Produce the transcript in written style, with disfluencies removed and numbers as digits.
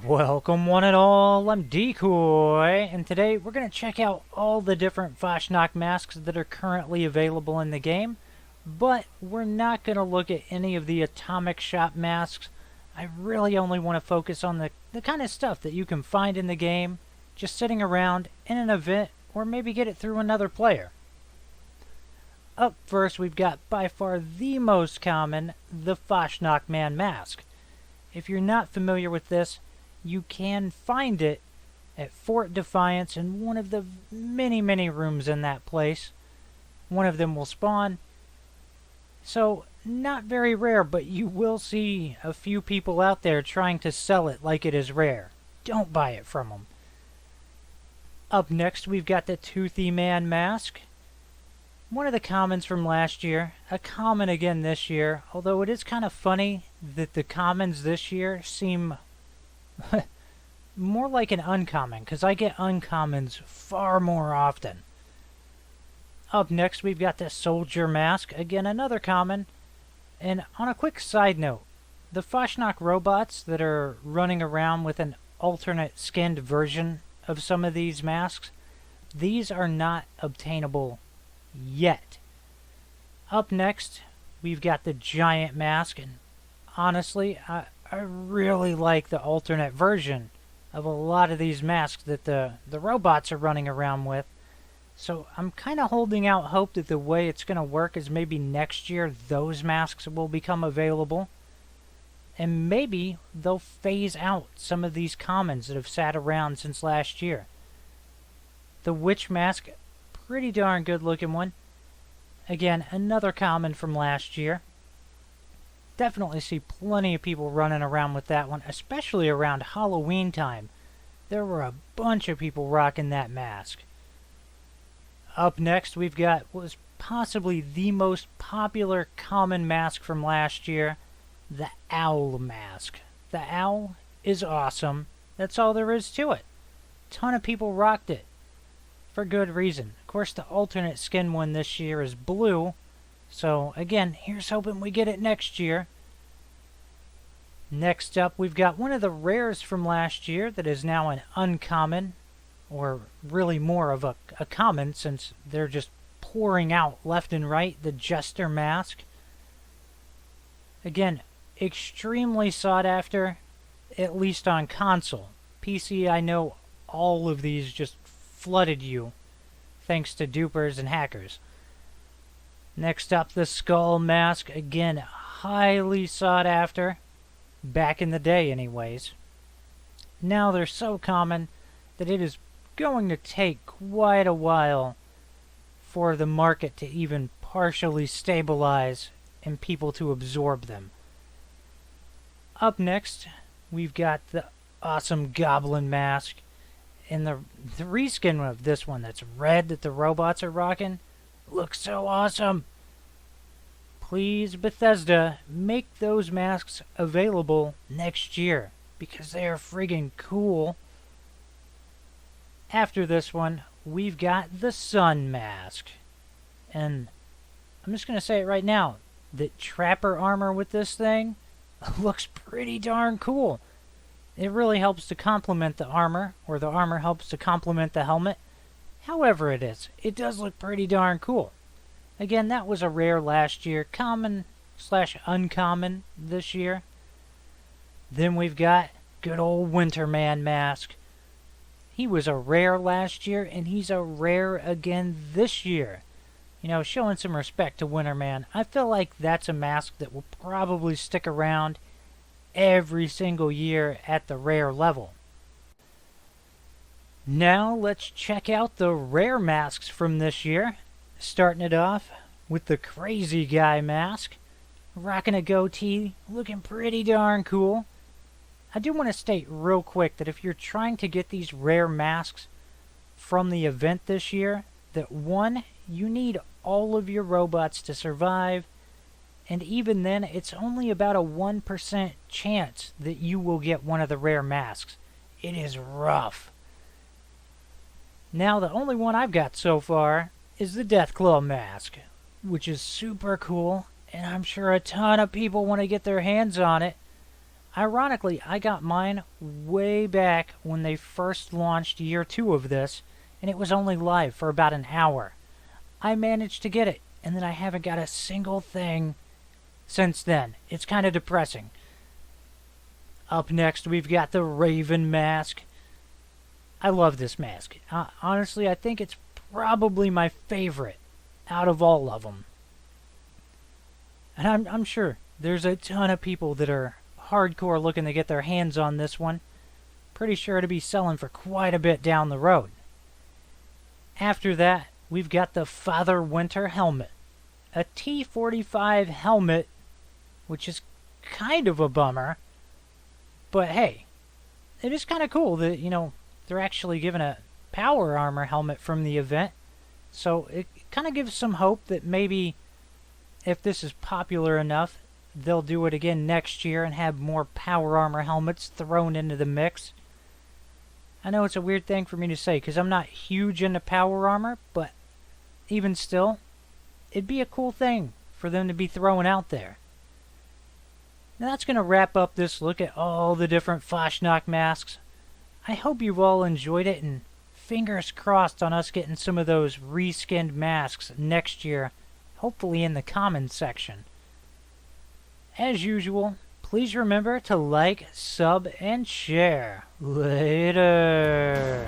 Welcome one and all, I'm Decoy, and today we're going to check out all the different Fasnacht masks that are currently available in the game, but we're not going to look at any of the atomic shop masks. I really only want to focus on the kind of stuff that you can find in the game, just sitting around in an event, or maybe get it through another player. Up first we've got by far the most common, the Fasnacht Man mask. If you're not familiar with this, you can find it at Fort Defiance in one of the many rooms in that place. One of them will spawn. So, not very rare, but you will see a few people out there trying to sell it like it is rare. Don't buy it from them. Up next, we've got the Toothy Man mask. One of the commons from last year, a common again this year, although it is kind of funny that the commons this year seem more like an uncommon, because I get uncommons far more often. Up next, we've got the Soldier mask, again another common. And on a quick side note, the Fasnacht robots that are running around with an alternate skinned version of some of these masks, these are not obtainable yet. Up next, we've got the Giant mask, and honestly, I really like the alternate version of a lot of these masks that the robots are running around with. So I'm kind of holding out hope that the way it's going to work is maybe next year those masks will become available. And maybe they'll phase out some of these commons that have sat around since last year. The Witch mask, pretty darn good looking one. Again, another common from last year. Definitely see plenty of people running around with that one, especially around Halloween time. There were a bunch of people rocking that mask. Up next, we've got what was possibly the most popular common mask from last year, the Owl mask. The owl is awesome. That's all there is to it. Ton of people rocked it. For good reason. Of course, the alternate skin one this year is blue. So, again, here's hoping we get it next year. Next up, we've got one of the rares from last year that is now an uncommon, or really more of a common since they're just pouring out left and right, the Jester mask. Again, extremely sought after, at least on console. PC, I know all of these just flooded you, thanks to dupers and hackers. Next up, the Skull mask, again, highly sought after, back in the day anyways. Now they're so common that it is going to take quite a while for the market to even partially stabilize and people to absorb them. Up next, we've got the awesome Goblin mask, and the reskin of this one that's red that the robots are rocking looks so awesome. Please, Bethesda, make those masks available next year because they are friggin' cool. After this one, we've got the Sun mask. And I'm just going to say it right now, the Trapper armor with this thing looks pretty darn cool. It really helps to complement the armor, or the armor helps to complement the helmet. However it is, it does look pretty darn cool. Again, that was a rare last year, common / uncommon this year. Then we've got good old Winterman mask. He was a rare last year, and he's a rare again this year. You know, showing some respect to Winterman. I feel like that's a mask that will probably stick around every single year at the rare level. Now let's check out the rare masks from this year. Starting it off with the Crazy Guy mask. Rocking a goatee, looking pretty darn cool. I do want to state real quick that if you're trying to get these rare masks from the event this year, that one, you need all of your robots to survive, and even then, it's only about a 1% chance that you will get one of the rare masks. It is rough. Now, the only one I've got so far is the Deathclaw mask, which is super cool, and I'm sure a ton of people want to get their hands on it. Ironically, I got mine way back when they first launched year 2 of this, and it was only live for about an hour. I managed to get it, and then I haven't got a single thing since then. It's kind of depressing. Up next, we've got the Raven mask. I love this mask. Honestly, I think it's probably my favorite out of all of them. And I'm sure there's a ton of people that are hardcore looking to get their hands on this one. Pretty sure to be selling for quite a bit down the road. After that, we've got the Father Winter helmet. A T-45 helmet, which is kind of a bummer. But hey, it is kind of cool that, they're actually giving a power armor helmet from the event. So it kind of gives some hope that maybe if this is popular enough, they'll do it again next year and have more power armor helmets thrown into the mix. I know it's a weird thing for me to say because I'm not huge into power armor, but even still, it'd be a cool thing for them to be throwing out there. Now that's going to wrap up this look at all the different Fasnacht masks. I hope you've all enjoyed it, and fingers crossed on us getting some of those reskinned masks next year, hopefully in the comments section. As usual, please remember to like, sub, and share. Later.